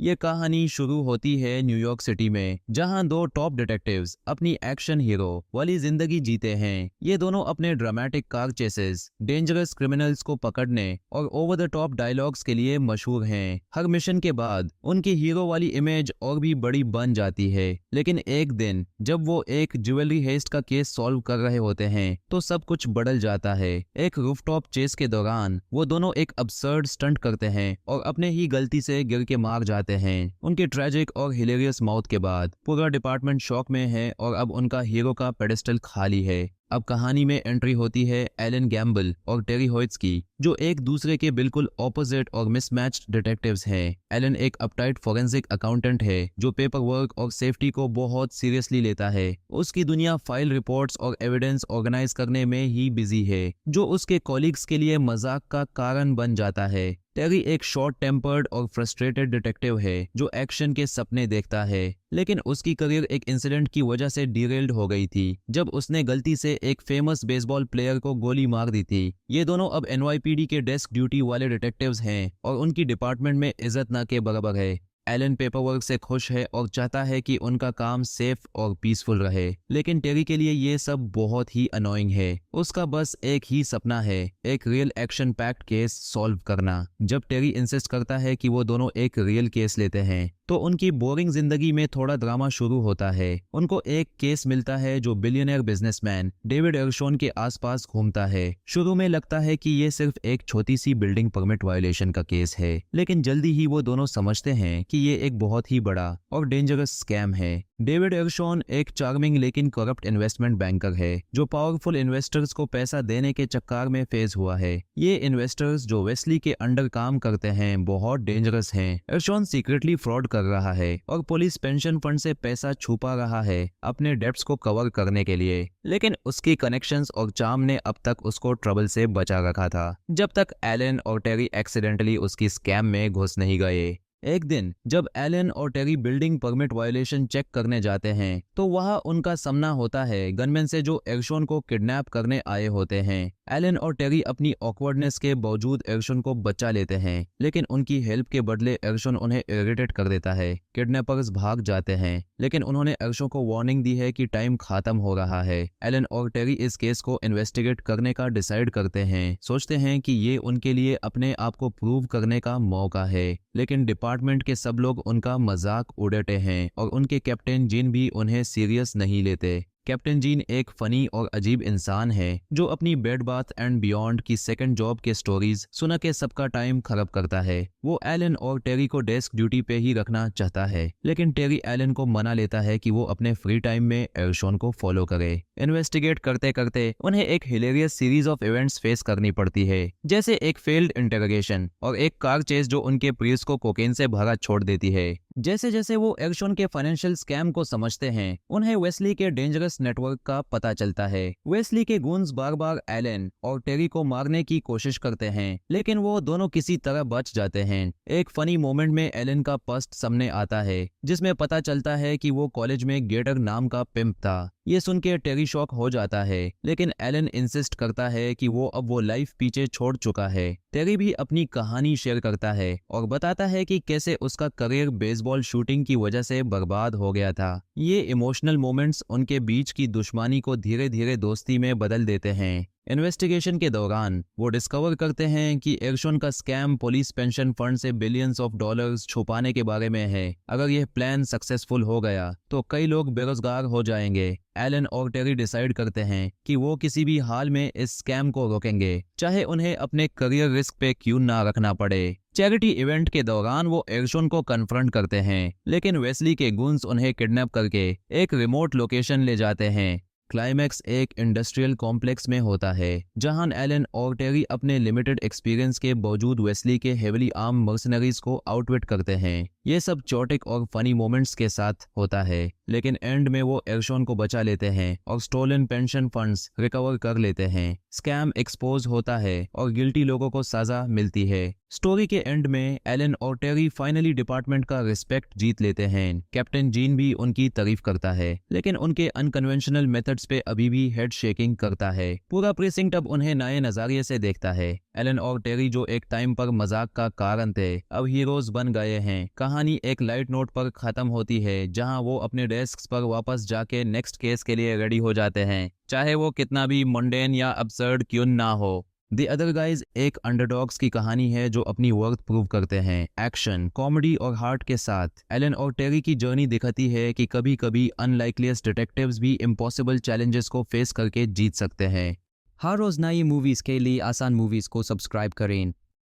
ये कहानी शुरू होती है न्यूयॉर्क सिटी में, जहां दो टॉप डिटेक्टिव्स अपनी एक्शन हीरो वाली जिंदगी जीते हैं। ये दोनों अपने dramatic car chases, dangerous criminals को पकड़ने और ओवर द टॉप डायलॉग्स के लिए मशहूर हैं। हर मिशन के बाद उनकी हीरो वाली इमेज और भी बड़ी बन जाती है। लेकिन एक दिन जब वो एक ज्वेलरी हेस्ट का केस सॉल्व कर रहे होते हैं, तो सब कुछ बदल जाता है। एक रूफटॉप चेस के दौरान वो दोनों एक अब्सर्ड स्टंट करते हैं और अपने ही गलती से गिर के मार जाते हैं। उनके ट्रेजिक और हिलेरियस मौत के बाद पूरा डिपार्टमेंट शॉक में है और अब उनका हीरो का पेडेस्टल खाली है। अब कहानी में एंट्री होती है एलन गैम्बल और टेरी होइट्स की, जो एक दूसरे के बिल्कुल ऑपोजिट और मिसमैच्ड डिटेक्टिव्स हैं। एलन एक अपटाइट फोरेंसिक अकाउंटेंट है जो पेपर वर्क और सेफ्टी को बहुत सीरियसली लेता है। उसकी दुनिया फाइल रिपोर्ट्स और एविडेंस ऑर्गेनाइज करने में ही बिजी है, जो उसके कॉलीग्स के लिए मजाक का कारण बन जाता है। टेरी एक शॉर्ट टेम्पर्ड और फ्रस्ट्रेटेड डिटेक्टिव है जो एक्शन के सपने देखता है, लेकिन उसकी करियर एक इंसिडेंट की वजह से डिरेल्ड हो गई थी, जब उसने गलती से एक फेमस बेसबॉल प्लेयर को गोली मार दी थी। ये दोनों अब एनवाईपीडी के डेस्क ड्यूटी वाले डिटेक्टिव्स हैं और उनकी डिपार्टमेंट में इज्जत न के बराबर है। एलन पेपरवर्क से खुश है और चाहता है कि उनका काम सेफ और पीसफुल रहे, लेकिन टेरी के लिए ये सब बहुत ही अनोइंग है। उसका बस एक ही सपना है, एक real action packed case solve करना। जब टेरी इंसिस्ट करता है कि वो दोनों एक रियल केस लेते हैं, तो उनकी बोरिंग जिंदगी में थोड़ा ड्रामा शुरू होता है। उनको एक केस मिलता है जो बिलियनर बिजनेसमैन डेविड एर्शोन के आसपास घूमता है। शुरू में लगता है कि ये सिर्फ एक छोटी सी बिल्डिंग परमिट वायलेशन का केस है, लेकिन जल्दी ही वो दोनों समझते हैं कि ये एक बहुत ही बड़ा और डेंजरस स्कैम है। डेविड एर्शोन एक चार्मिंग लेकिन करप्ट इन्वेस्टमेंट बैंकर है जो पावरफुल इन्वेस्टर्स को पैसा देने के चक्कर में फेज हुआ है। ये इन्वेस्टर्स जो वेस्ली के अंडर काम करते हैं बहुत डेंजरस हैं। एर्शोन सीक्रेटली फ्रॉड कर रहा है और पुलिस पेंशन फंड से पैसा छुपा रहा है अपने डेब्ट्स को कवर करने के लिए, लेकिन उसकी कनेक्शंस और चार्म ने अब तक उसको ट्रबल से बचा रखा था, जब तक एलन और टेरी एक्सीडेंटली उसकी स्कैम में घुस नहीं गए। एक दिन जब एलन और टेरी बिल्डिंग परमिट वायलेशन चेक करने जाते हैं, तो वहां उनका सामना होता है गनमैन से जो एर्शोन को किडनैप करने आए होते हैं। एलन और टेरी अपनी ऑकवर्डनेस के बावजूद एर्शोन को बचा लेते हैं, लेकिन उनकी हेल्प के बदले एर्शोन उन्हें इरिटेट कर देता है। किडनैपर्स भाग जाते हैं, लेकिन उन्होंने एर्शोन को वार्निंग दी है कि टाइम खत्म हो रहा है। एलन और टेरी इस केस को इन्वेस्टिगेट करने का डिसाइड करते हैं, सोचते हैं कि ये उनके लिए अपने आप को प्रूव करने का मौका है, लेकिन डिपार्टमेंट के सब लोग उनका मजाक उड़ाते हैं और उनके कैप्टन जीन भी उन्हें सीरियस नहीं लेते। कैप्टन जीन एक फनी और अजीब इंसान है जो अपनी बेड बाथ एंड बियॉन्ड की सेकंड जॉब के स्टोरीज सुना के सबका टाइम खराब करता है। वो एलन और टेरी को डेस्क ड्यूटी पे ही रखना चाहता है, लेकिन टेरी एलन को मना लेता है कि वो अपने फ्री टाइम में एर्शोन को फॉलो करे। इन्वेस्टिगेट करते करते उन्हें एक hilarious series of events face करनी पड़ती है, जैसे एक फेल्ड इंटरोगेशन और एक कार चेस जो उनके प्रियस को कोकेन से भरा छोड़ देती है। जैसे जैसे वो एर्शोन के फाइनेंशियल स्कैम को समझते हैं, उन्हें वेस्ली के डेंजरस नेटवर्क का पता चलता है। वेस्ली के गुन्स बार बार एलन और टेरी को मारने की कोशिश करते हैं, लेकिन वो दोनों किसी तरह बच जाते हैं। एक फनी मोमेंट में एलन का पास्ट सामने आता है, जिसमें पता चलता है कि वो कॉलेज में गेटर नाम का पिम्प था। ये सुन के टेरी शॉक हो जाता है, लेकिन एलन इंसिस्ट करता है कि वो लाइफ पीछे छोड़ चुका है। टेरी भी अपनी कहानी शेयर करता है और बताता है कि कैसे उसका करियर बेसबॉल शूटिंग की वजह से बर्बाद हो गया था। ये इमोशनल मोमेंट्स उनके बीच की दुश्मनी को धीरे धीरे दोस्ती में बदल देते हैं। इन्वेस्टिगेशन के दौरान वो डिस्कवर करते हैं कि एर्शोन का स्कैम पुलिस पेंशन फंड से बिलियंस ऑफ डॉलर्स छुपाने के बारे में है। अगर यह प्लान सक्सेसफुल हो गया तो कई लोग बेरोजगार हो जाएंगे। एलन और टेरी डिसाइड करते हैं कि वो किसी भी हाल में इस स्कैम को रोकेंगे, चाहे उन्हें अपने करियर रिस्क पे क्यों ना रखना पड़े। चैरिटी इवेंट के दौरान वो एर्शोन को कन्फ्रंट करते हैं, लेकिन वेस्ली के गुन्स उन्हें किडनैप करके एक रिमोट लोकेशन ले जाते हैं। क्लाइमैक्स एक इंडस्ट्रियल कॉम्प्लेक्स में होता है, जहां एलन और टेरी अपने लिमिटेड एक्सपीरियंस के बावजूद वेस्ली के हेविली आर्म मर्सनरीज को आउटविट करते हैं। ये सब चोटिक और फनी मोमेंट्स के साथ होता है, लेकिन एंड में वो एर्शोन को बचा लेते हैं और स्टोलन पेंशन फंड्स रिकवर कर लेते हैं। स्कैम एक्सपोज होता है और गिल्टी लोगों को सजा मिलती है। स्टोरी के एंड में एलन और टेरी फाइनली डिपार्टमेंट का रिस्पेक्ट जीत लेते हैं। कैप्टन जीन भी उनकी तारीफ करता है, लेकिन उनके अनकन्वेंशनल मेथड्स सेट्स पे अभी भी हेड शेकिंग करता है। पूरा प्रीसिंक्ट अब उन्हें नए नजरिए से देखता है। एलन और टेरी जो एक टाइम पर मजाक का कारण थे, अब हीरोज बन गए हैं। कहानी एक लाइट नोट पर खत्म होती है, जहां वो अपने डेस्क पर वापस जाके नेक्स्ट केस के लिए रेडी हो जाते हैं, चाहे वो कितना भी मंडेन या अब्सर्ड क्यों ना हो। द अदर गाइज एक अंडरडॉग्स की कहानी है जो अपनी वर्थ प्रूव करते हैं। एक्शन, कॉमेडी और हार्ट के साथ एलन और टेरी की जर्नी दिखाती है कि कभी कभी अनलाइकलीस्ट डिटेक्टिव्स भी इम्पॉसिबल चैलेंजेस को फेस करके जीत सकते हैं। हर रोज नई मूवीज के लिए आसान मूवीज को सब्सक्राइब करें।